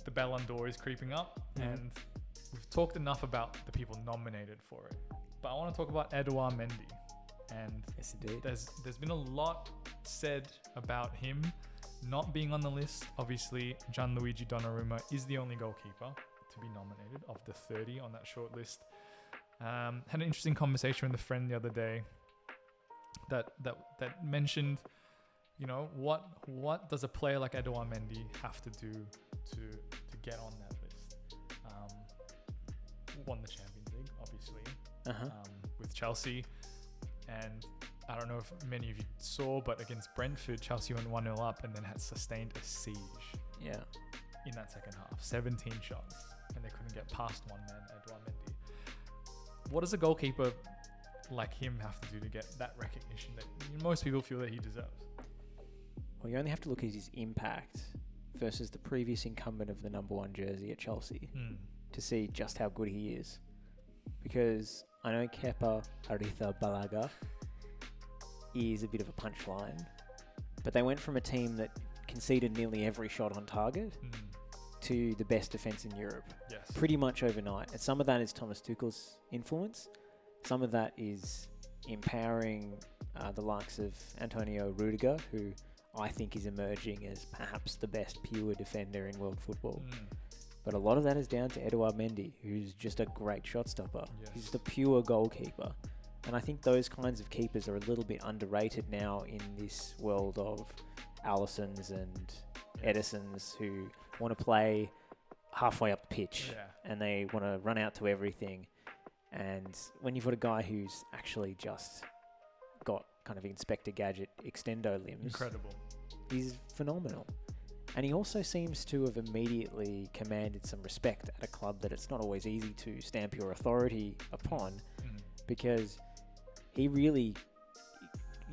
the Ballon d'Or is creeping up, and we've talked enough about the people nominated for it. But I want to talk about Edouard Mendy. And Yes, indeed. there's been a lot said about him not being on the list. Obviously, Gianluigi Donnarumma is the only goalkeeper to be nominated of the 30 on that short list. Had an interesting conversation with a friend the other day that mentioned, you know, what does a player like Edouard Mendy have to do to get on that list? Won the Champions League, obviously, with Chelsea. And I don't know if many of you saw, but against Brentford, Chelsea went 1-0 up and then had sustained a siege in that second half. 17 shots, and they couldn't get past one man, Edouard Mendy. What does a goalkeeper like him have to do to get that recognition that most people feel that he deserves? Well, you only have to look at his impact versus the previous incumbent of the number 1 jersey at Chelsea to see just how good he is. Because I know Kepa Arrizabalaga is a bit of a punchline, but they went from a team that conceded nearly every shot on target to the best defence in Europe. Yes. Pretty much overnight. And some of that is Thomas Tuchel's influence. Some of that is empowering the likes of Antonio Rudiger, who I think is emerging as perhaps the best pure defender in world football. But a lot of that is down to Edouard Mendy, who's just a great shot stopper. Yes. He's the pure goalkeeper. And I think those kinds of keepers are a little bit underrated now in this world of Allisons and Edisons who want to play halfway up the pitch and they want to run out to everything. And when you've got a guy who's actually just got kind of Inspector Gadget extendo limbs, Incredible. he's phenomenal. And he also seems to have immediately commanded some respect at a club that it's not always easy to stamp your authority upon, because he really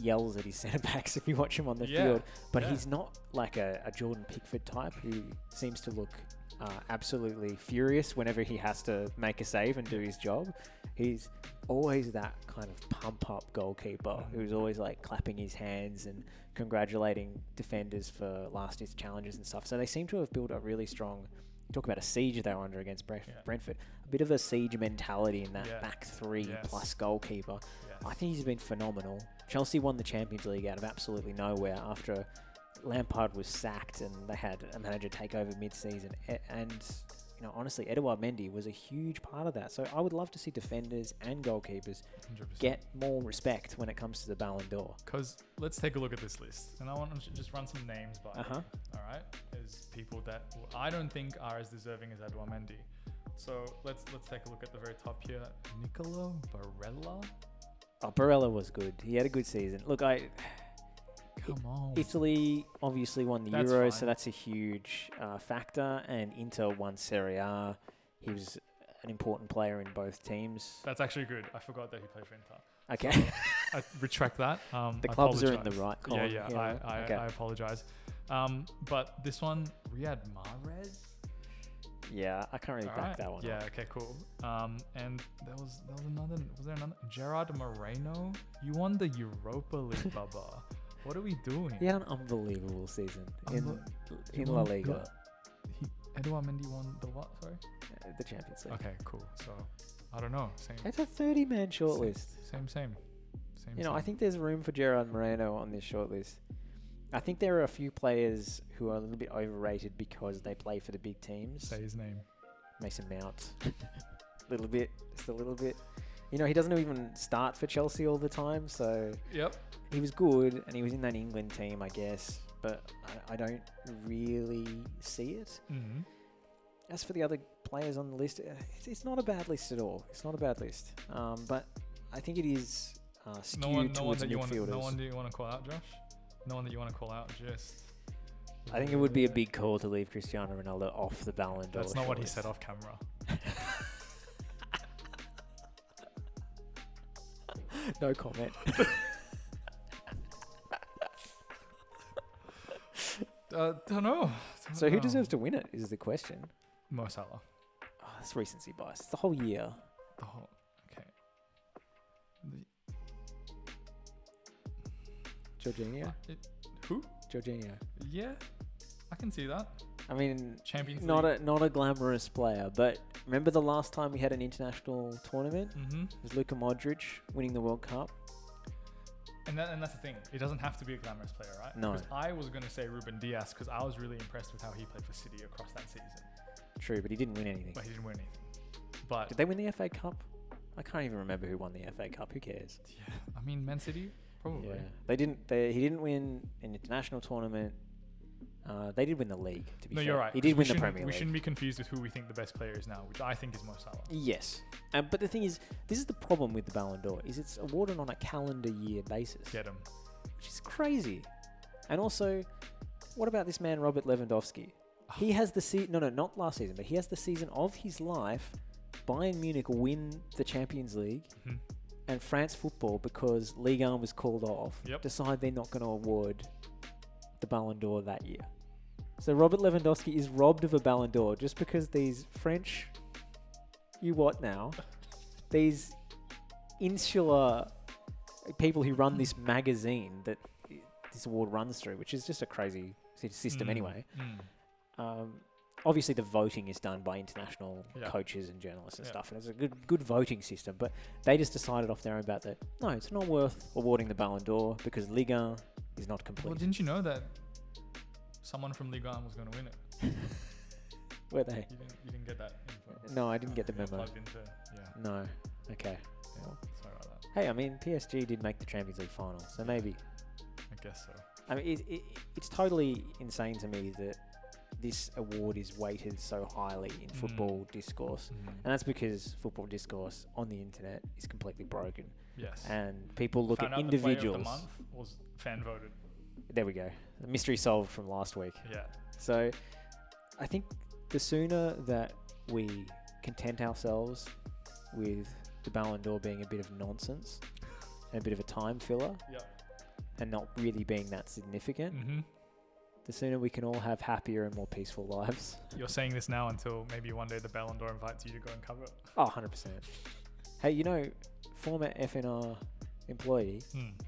yells at his centre-backs if you watch him on the field. But he's not like a Jordan Pickford type who seems to look absolutely furious whenever he has to make a save and do his job. He's always that kind of pump-up goalkeeper who's always like clapping his hands and congratulating defenders for last year's challenges and stuff. So they seem to have built a really strong, talk about a siege they were under against Brentford, a bit of a siege mentality in that back three plus goalkeeper. I think he's been phenomenal. Chelsea won the Champions League out of absolutely nowhere after Lampard was sacked and they had a manager take over mid-season. And you know, honestly, Edouard Mendy was a huge part of that. So I would love to see defenders and goalkeepers 100%. get more respect when it comes to the Ballon d'Or. Because let's take a look at this list, and I want to just run some names by you, all right, as people that I don't think are as deserving as Edouard Mendy. So let's take a look at the very top here. Nicolo Barella. Oh, Barella was good. He had a good season. Look, Come on. Italy obviously won the That's Euros, fine. so that's a huge factor. And Inter won Serie A. He was an important player in both teams. That's actually good. I forgot that he played for Inter. Okay. I retract that. The clubs are in the right column. I apologize. But this one, Riyad Mahrez. Yeah, I can't really back that one Yeah, up. okay, cool. And there was another. Was there another? Gerard Moreno. You won the Europa League, Baba. What are we doing? He had an unbelievable season in La Liga. Edouard Mendy won the what? Sorry. The Champions League. Okay, cool. So I don't know. Same. It's a 30-man shortlist. Same. You know, I think there's room for Gerard Moreno on this shortlist. I think there are a few players who are a little bit overrated because they play for the big teams. Say his name. Mason Mount. Just a little bit. You know, he doesn't even start for Chelsea all the time, so he was good, and he was in that England team, I guess, but I don't really see it. As for the other players on the list, it's not a bad list at all. It's not a bad list, but I think it is skewed towards midfielders. No one that you want to call out, Josh? No one that you want to call out, just... I think it would be a big call to leave Cristiano Ronaldo off the Ballon d'Or. That's not what he said off camera. No comment. Don't know. So who deserves to win it is the question. Mo Salah. Oh, that's recency bias. It's the whole year. Okay. Jorginho? Who? Jorginho. Yeah, I can see that. I mean, Champions not League. not a glamorous player, but remember the last time we had an international tournament? Mm-hmm. It was Luka Modric winning the World Cup. And that's the thing. It doesn't have to be a glamorous player, right? No. Because I was going to say Ruben Dias because I was really impressed with how he played for City across that season. True, but he didn't win anything. But he didn't win anything. But Did they win the FA Cup? I can't even remember who won the FA Cup. Who cares? yeah, I mean, Man City, probably. Yeah, they didn't. He didn't win an international tournament. They did win the league. To be No, fair. you're right. He did 'cause win the Premier League. We shouldn't be confused with who we think the best player is now, which I think is Mo Salah. Yes, but the thing is, this is the problem with the Ballon d'Or: is it's awarded on a calendar year basis, Get him. which is crazy. And also, what about this man Robert Lewandowski? He has the no, not last season, but he has the season of his life. Bayern Munich win the Champions League, Mhm. and France football, because Ligue 1 was called off, decide they're not going to award the Ballon d'Or that year. So Robert Lewandowski is robbed of a Ballon d'Or just because these French, these insular people who run this magazine that this award runs through, which is just a crazy system anyway. Obviously, the voting is done by international coaches and journalists and stuff, and it's a good voting system. But they just decided off their own bat that no, it's not worth awarding the Ballon d'Or because Ligue 1 is not complete. Well, didn't you know that someone from Ligue 1 was going to win it? Were they? You didn't get that info. No, I didn't get the memo. Plugged into, No. Okay. Yeah, sorry about that. Hey, I mean, PSG did make the Champions League final, so maybe. I guess so. I mean, it's totally insane to me that this award is weighted so highly in football discourse. And that's because football discourse on the internet is completely broken. Yes. And people look Found at out individuals. The player of the month was fan voted. There we go. The mystery solved from last week. Yeah. So I think the sooner that we content ourselves with the Ballon d'Or being a bit of nonsense and a bit of a time filler and not really being that significant, the sooner we can all have happier and more peaceful lives. You're saying this now until maybe one day the Ballon d'Or invites you to go and cover it. Oh, 100%. Hey, former FNR employee,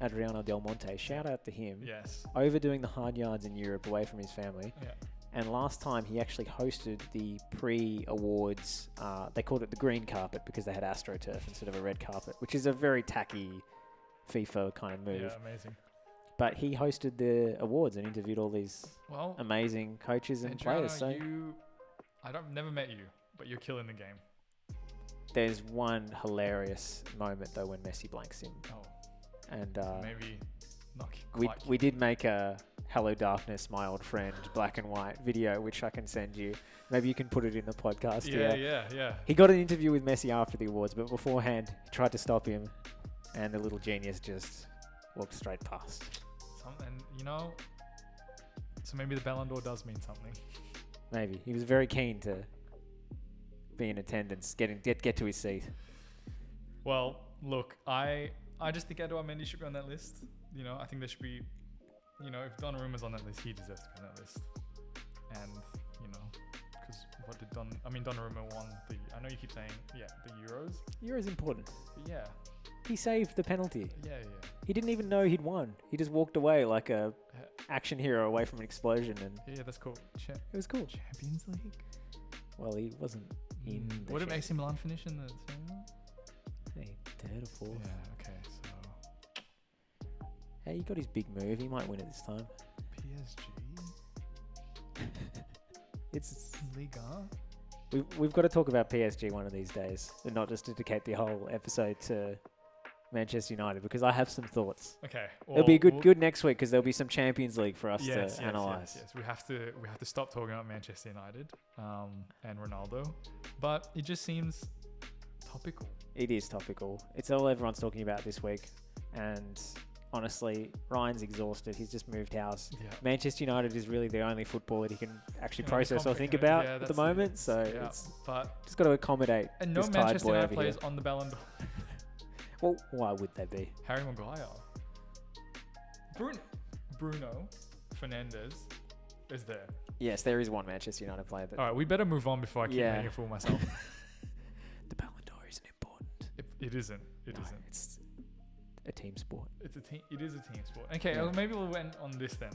Adriano Del Monte, shout out to him. Yes. Overdoing the hard yards in Europe away from his family. Yeah. And last time he actually hosted the pre-awards, they called it the green carpet because they had AstroTurf instead of a red carpet, which is a very tacky FIFA kind of move. Yeah, amazing. But he hosted the awards and interviewed all these amazing coaches and players. So I've never met you, but you're killing the game. There's one hilarious moment though when Messi blanks him. Oh. And maybe not quite. We did make a Hello Darkness, My Old Friend black and white video, which I can send you. Maybe you can put it in the podcast. Yeah. He got an interview with Messi after the awards, but beforehand he tried to stop him, and the little genius just walked straight past. So maybe the Ballon d'Or does mean something. Maybe. He was very keen to be in attendance, get to his seat. Well, look, I just think Edouard Mendy should be on that list. I think there should be, if Donnarumma's on that list, he deserves to be on that list. And, because what did Donnarumma won I know you keep saying, the Euros. Euros important. But yeah. He saved the penalty. Yeah. He didn't even know he'd won. He just walked away like a action hero away from an explosion. And yeah, that's cool. It was cool. Champions League? Well, he wasn't in the What did AC Milan finish in the semi? Hey, third or fourth. Yeah, okay, so... Hey, he got his big move. He might win it this time. PSG? It's Liga? We've got to talk about PSG one of these days, and not just dedicate the whole episode to Manchester United, because I have some thoughts. Okay, it'll be good next week because there'll be some Champions League for us to analyze. Yes. We have to stop talking about Manchester United and Ronaldo, but it just seems topical. It is topical. It's all everyone's talking about this week, and honestly, Ryan's exhausted. He's just moved house. Yeah. Manchester United is really the only football that he can actually process or think about at the moment. It's just got to accommodate. And no Manchester United players on the Ballon d'Or. Well, why would they be? Harry Maguire. Bruno Fernandes is there. Yes, there is one Manchester United player. All right, we better move on before I keep making a fool of myself. The Ballon d'Or isn't important. It isn't. It isn't. It's a team sport. It is a team sport. Okay, maybe we'll end on this then.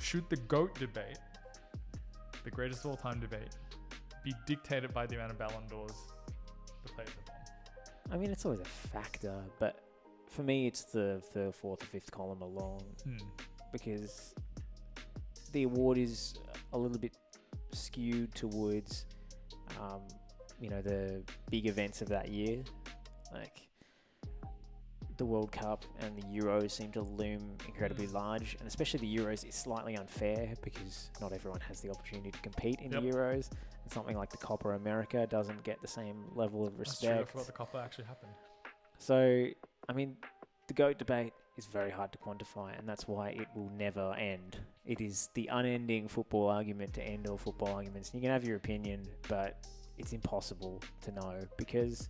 Should the GOAT debate the greatest of all time debate be dictated by the amount of Ballon d'Ors the players have won? I mean, it's always a factor, but for me, it's the third, fourth, or fifth column along because the award is a little bit skewed towards, the big events of that year. Like the World Cup and the Euros seem to loom incredibly large, and especially the Euros is slightly unfair because not everyone has the opportunity to compete in the Euros. And something like the Copa America doesn't get the same level of respect. That's true. I forgot the Copa actually happened. So, I mean, the GOAT debate is very hard to quantify, and that's why it will never end. It is the unending football argument to end all football arguments. You can have your opinion, but it's impossible to know because,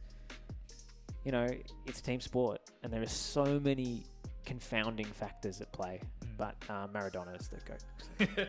it's a team sport, and there are so many confounding factors at play. But Maradona is the GOAT. So.